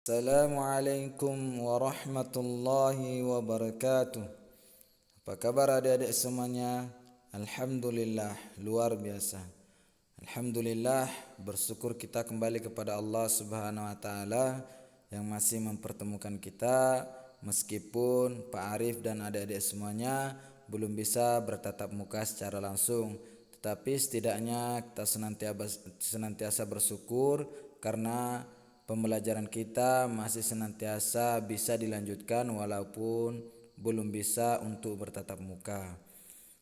Assalamualaikum warahmatullahi wabarakatuh. Apa kabar adik-adik semuanya? Alhamdulillah, luar biasa. Alhamdulillah, bersyukur kita kembali kepada Allah Subhanahu wa taala yang masih mempertemukan kita meskipun Pak Arif dan adik-adik semuanya belum bisa bertatap muka secara langsung. Tetapi setidaknya kita senantiasa bersyukur karena pembelajaran kita masih senantiasa bisa dilanjutkan walaupun belum bisa untuk bertatap muka.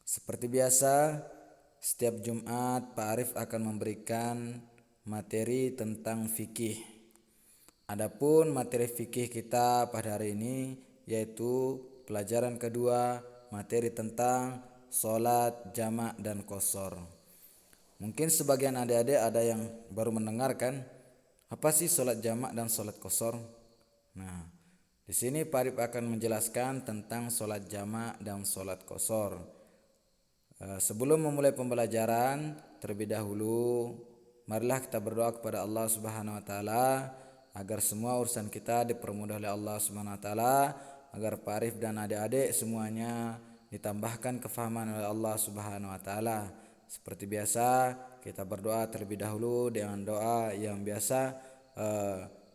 Seperti biasa, setiap Jumat Pak Arif akan memberikan materi tentang fikih. Adapun materi fikih kita pada hari ini yaitu pelajaran kedua, materi tentang sholat jamak dan qashar. Mungkin sebagian adik-adik ada yang baru mendengarkan, apa sih sholat jamak dan sholat qashar? Nah, di sini Pak Arif akan menjelaskan tentang sholat jamak dan sholat qashar. Sebelum memulai pembelajaran, terlebih dahulu marilah kita berdoa kepada Allah Subhanahu wa taala agar semua urusan kita dipermudah oleh Allah Subhanahu wa taala, agar Pak Arif dan adik-adik semuanya ditambahkan kefahaman oleh Allah Subhanahu wa taala. Seperti biasa, kita berdoa terlebih dahulu dengan doa yang biasa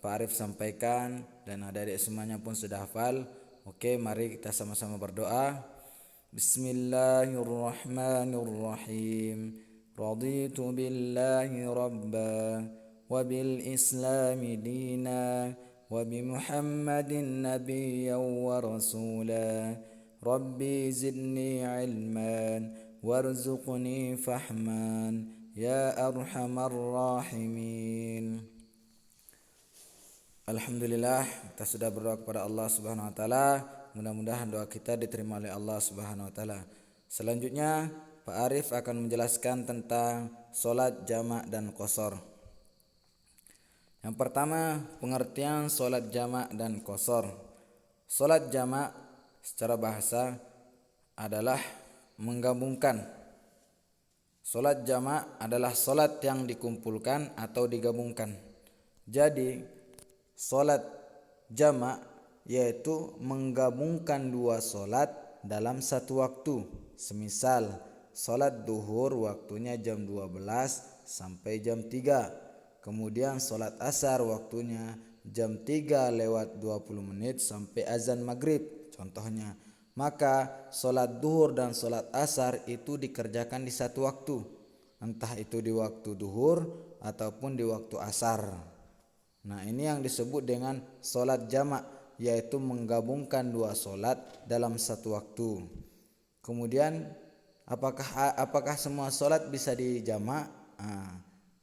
Pak Arif sampaikan dan adik-adik semuanya pun sudah hafal. Oke, mari kita sama-sama berdoa. Bismillahirrahmanirrahim. Raditu billahi rabba wa bil islami dina wa bi Muhammadin nabiyyan wa rasula. Rabbi zidni ilman warzuqni fahman ya arhamar rahimin. Alhamdulillah, kita sudah berdoa kepada Allah Subhanahu wa taala. Mudah-mudahan doa kita diterima oleh Allah Subhanahu wa taala. Selanjutnya, Pak Arif akan menjelaskan tentang sholat jamak dan qashar. Yang pertama, pengertian sholat jamak dan qashar. Sholat jamak secara bahasa adalah menggabungkan. Sholat jamak adalah sholat yang dikumpulkan atau digabungkan. Jadi sholat jamak yaitu menggabungkan dua sholat dalam satu waktu. Semisal sholat duhur waktunya jam 12 sampai jam 3. Kemudian sholat asar waktunya jam 3 lewat 20 menit sampai azan maghrib contohnya. Maka sholat duhur dan sholat asar itu dikerjakan di satu waktu, entah itu di waktu duhur ataupun di waktu asar. Nah, ini yang disebut dengan sholat jamak, yaitu menggabungkan dua sholat dalam satu waktu. Kemudian apakah semua sholat bisa dijamak?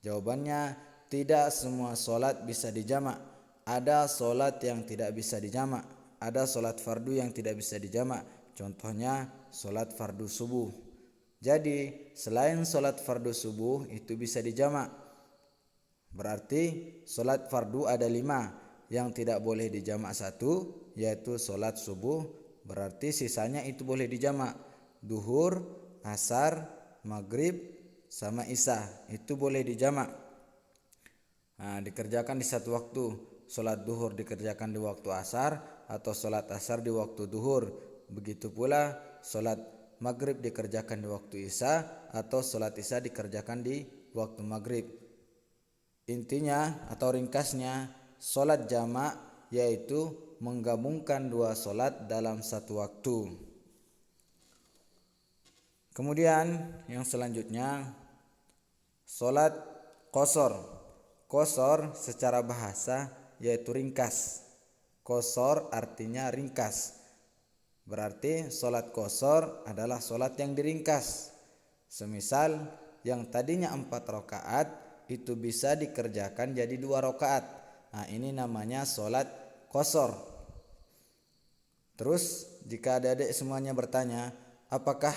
Jawabannya tidak semua sholat bisa dijamak. Ada sholat yang tidak bisa dijamak. Ada sholat fardu yang tidak bisa dijamak. Contohnya sholat fardu subuh. Jadi selain sholat fardu subuh itu bisa dijamak. Berarti sholat fardu ada 5. Yang tidak boleh dijamak 1 yaitu sholat subuh. Berarti sisanya itu boleh dijamak. Duhur, asar, maghrib, sama isya itu boleh dijamak. Dikerjakan di satu waktu. Sholat duhur dikerjakan di waktu asar atau sholat asar di waktu duhur. Begitu pula sholat maghrib dikerjakan di waktu isya atau sholat isya dikerjakan di waktu maghrib. Intinya atau ringkasnya, sholat jamak yaitu menggabungkan dua sholat dalam satu waktu. Kemudian yang selanjutnya, sholat qashar. Qashar secara bahasa yaitu ringkas. Qashar artinya ringkas. Berarti sholat qashar adalah sholat yang diringkas. Semisal yang tadinya 4 rakaat itu bisa dikerjakan jadi 2 rakaat. Ini namanya sholat qashar. Terus jika adik-adik semuanya bertanya, apakah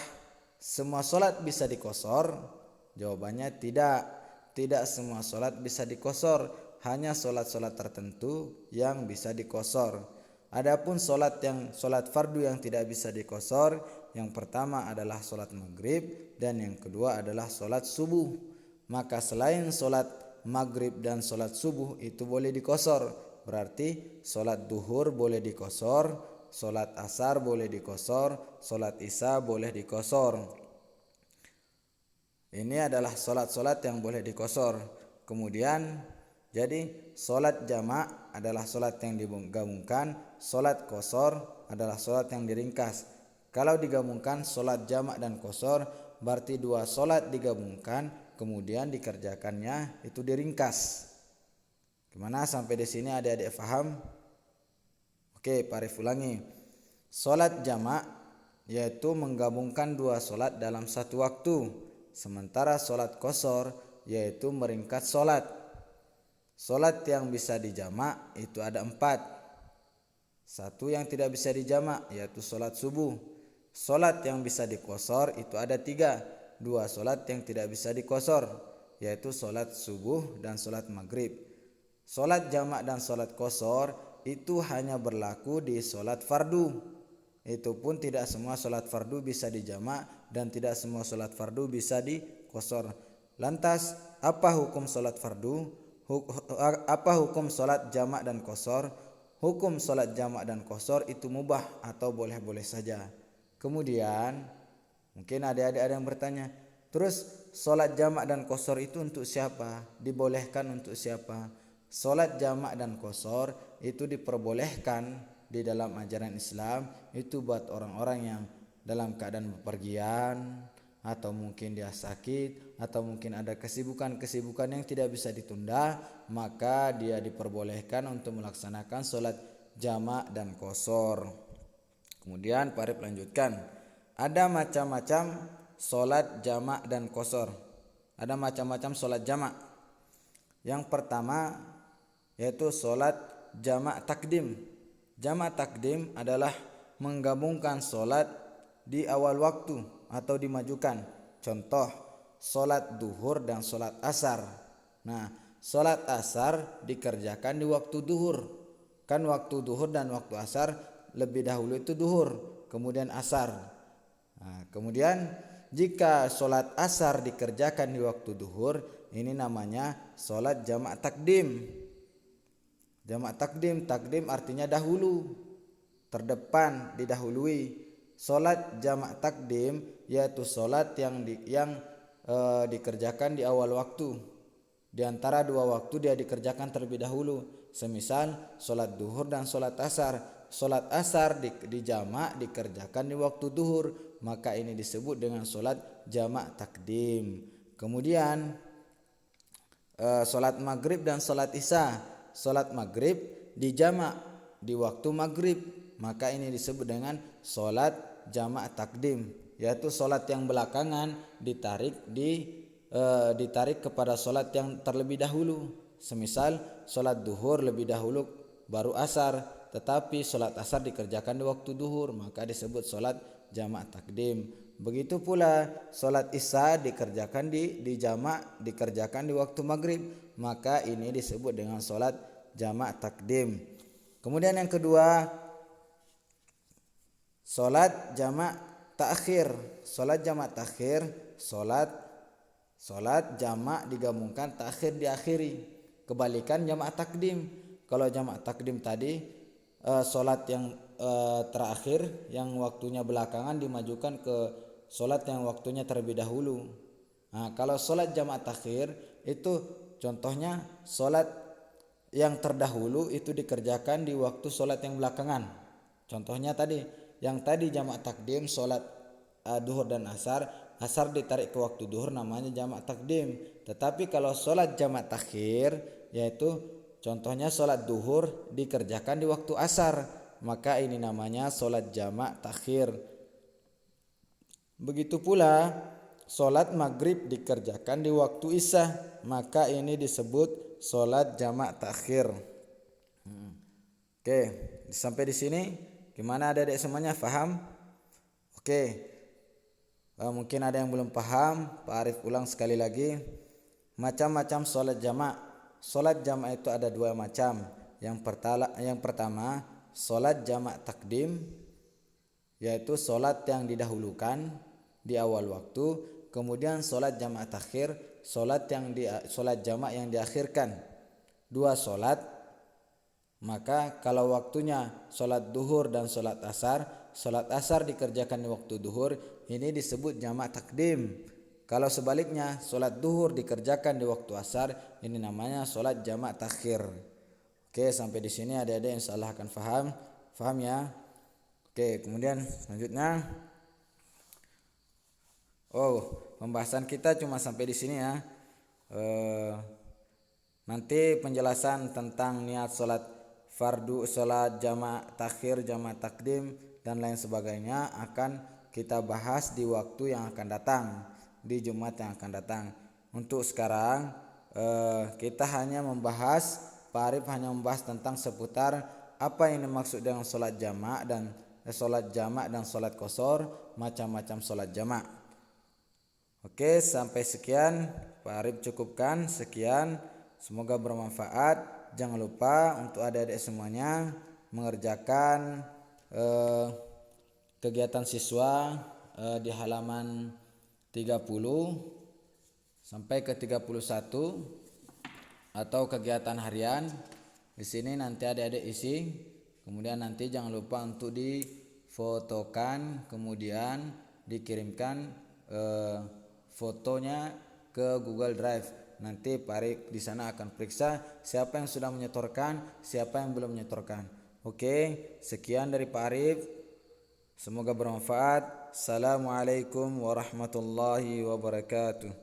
semua sholat bisa diqashar? Jawabannya tidak. Tidak semua sholat bisa diqashar. Hanya sholat-sholat tertentu yang bisa diqashar. Adapun sholat fardu yang tidak bisa diqashar, yang pertama adalah sholat maghrib dan yang kedua adalah sholat subuh. Maka selain sholat maghrib dan sholat subuh itu boleh diqashar, Berarti sholat duhur boleh dikosor, sholat asar boleh dikosor, sholat isya boleh dikosor. Ini adalah sholat-sholat yang boleh dikosor. Kemudian jadi sholat jamak adalah sholat yang digabungkan, sholat kosor adalah sholat yang diringkas. Kalau digabungkan sholat jamak dan kosor berarti dua sholat digabungkan kemudian dikerjakannya itu diringkas. Gimana sampai di sini adik-adik paham? Oke, Pak Arif ulangi. Sholat jamak yaitu menggabungkan dua sholat dalam satu waktu. Sementara sholat kosor yaitu meringkas sholat. Sholat yang bisa dijamak itu ada 4. Satu yang tidak bisa dijamak yaitu sholat subuh. Sholat yang bisa dikosor itu ada 3. 2 sholat yang tidak bisa dikosor yaitu sholat subuh dan sholat maghrib. Sholat jamak dan sholat kosor itu hanya berlaku di sholat fardu. Itu pun tidak semua sholat fardu bisa dijamak dan tidak semua sholat fardu bisa dikosor. Lantas apa hukum sholat fardu? Apa hukum sholat jamak dan kosor? Hukum sholat jamak dan kosor itu mubah atau boleh-boleh saja. Kemudian mungkin adik-adik ada yang bertanya, terus sholat jamak dan kosor itu untuk siapa? Dibolehkan untuk siapa? Sholat jamak dan kosor itu diperbolehkan di dalam ajaran Islam itu buat orang-orang yang dalam keadaan bepergian, atau mungkin dia sakit, atau mungkin ada kesibukan-kesibukan yang tidak bisa ditunda, maka dia diperbolehkan untuk melaksanakan sholat jamak dan kosor. Kemudian Pak Arif lanjutkan, ada macam-macam sholat jamak dan kosor. Ada macam-macam sholat jamak. Yang pertama yaitu sholat jamak takdim. Jamak takdim adalah menggabungkan sholat di awal waktu atau dimajukan. Contoh sholat duhur dan sholat asar. Nah, sholat asar dikerjakan di waktu duhur. Kan waktu duhur dan waktu asar lebih dahulu itu duhur, kemudian asar. Nah, kemudian jika sholat asar dikerjakan di waktu duhur, ini namanya sholat jamak takdim. Jamak takdim, takdim artinya dahulu, terdepan, didahului. Sholat jamak takdim yaitu sholat yang dikerjakan di awal waktu. Di antara dua waktu dia dikerjakan terlebih dahulu. Semisal sholat duhur dan sholat asar. Sholat asar di jamak dikerjakan di waktu duhur, maka ini disebut dengan sholat jamak takdim. Kemudian sholat maghrib dan sholat isya. Sholat maghrib dijamak di waktu maghrib, maka ini disebut dengan sholat jamak takdim, yaitu sholat yang belakangan ditarik kepada sholat yang terlebih dahulu. Semisal sholat duhur lebih dahulu baru asar, tetapi sholat asar dikerjakan di waktu duhur, maka disebut sholat jamak takdim. Begitu pula sholat isya dikerjakan di jamak, dikerjakan di waktu maghrib, maka ini disebut dengan sholat jamak takdim. Kemudian yang kedua, sholat jamak takhir. Sholat jamak takhir, sholat jamak digabungkan, takhir diakhiri. Kebalikan jamak takdim. Kalau jamak takdim tadi sholat yang terakhir yang waktunya belakangan dimajukan ke sholat yang waktunya terlebih dahulu. Nah, kalau sholat jamak takhir itu contohnya sholat yang terdahulu itu dikerjakan di waktu sholat yang belakangan. Contohnya tadi, yang tadi jamak takdim sholat duhur dan asar ditarik ke waktu duhur namanya jamak takdim. Tetapi kalau sholat jamak takhir yaitu contohnya sholat duhur dikerjakan di waktu asar, maka ini namanya sholat jamak takhir. Begitu pula sholat maghrib dikerjakan di waktu isya, maka ini disebut sholat jamak takhir. Oke, sampai di sini gimana adik-adik semuanya paham? Oke, mungkin ada yang belum paham, Pak Arif ulang sekali lagi. Macam-macam sholat jamak. Sholat jamak itu ada 2 macam. Yang pertama sholat jamak takdim, yaitu sholat yang didahulukan di awal waktu. Kemudian sholat jamak takhir, sholat jamak yang diakhirkan. 2 sholat Maka kalau waktunya sholat duhur dan sholat asar dikerjakan di waktu duhur, ini disebut jamak takdim. Kalau sebaliknya sholat duhur dikerjakan di waktu asar, ini namanya sholat jamak takhir. Oke, sampai di sini adik-adik insyaallah akan paham ya. Oke, kemudian selanjutnya, pembahasan kita cuma sampai di sini ya. Nanti penjelasan tentang niat sholat fardu, sholat jamak takhir, jamak takdim dan lain sebagainya akan kita bahas di waktu yang akan datang, di Jumat yang akan datang. Untuk sekarang kita hanya membahas, Pak Arif hanya membahas tentang seputar apa yang dimaksud dengan sholat jamak dan sholat qasar, macam-macam sholat jamak. Oke, sampai sekian Pak Arif, cukupkan sekian. Semoga bermanfaat. Jangan lupa untuk adik-adik semuanya mengerjakan kegiatan siswa di halaman 30 sampai ke 31 atau kegiatan harian. Di sini nanti adik-adik isi. Kemudian nanti jangan lupa untuk difotokan, kemudian dikirimkan fotonya ke Google Drive. Nanti Pak Arif di sana akan periksa siapa yang sudah menyetorkan, siapa yang belum menyetorkan. Oke, sekian dari Pak Arif. Semoga bermanfaat. Assalamualaikum warahmatullahi wabarakatuh.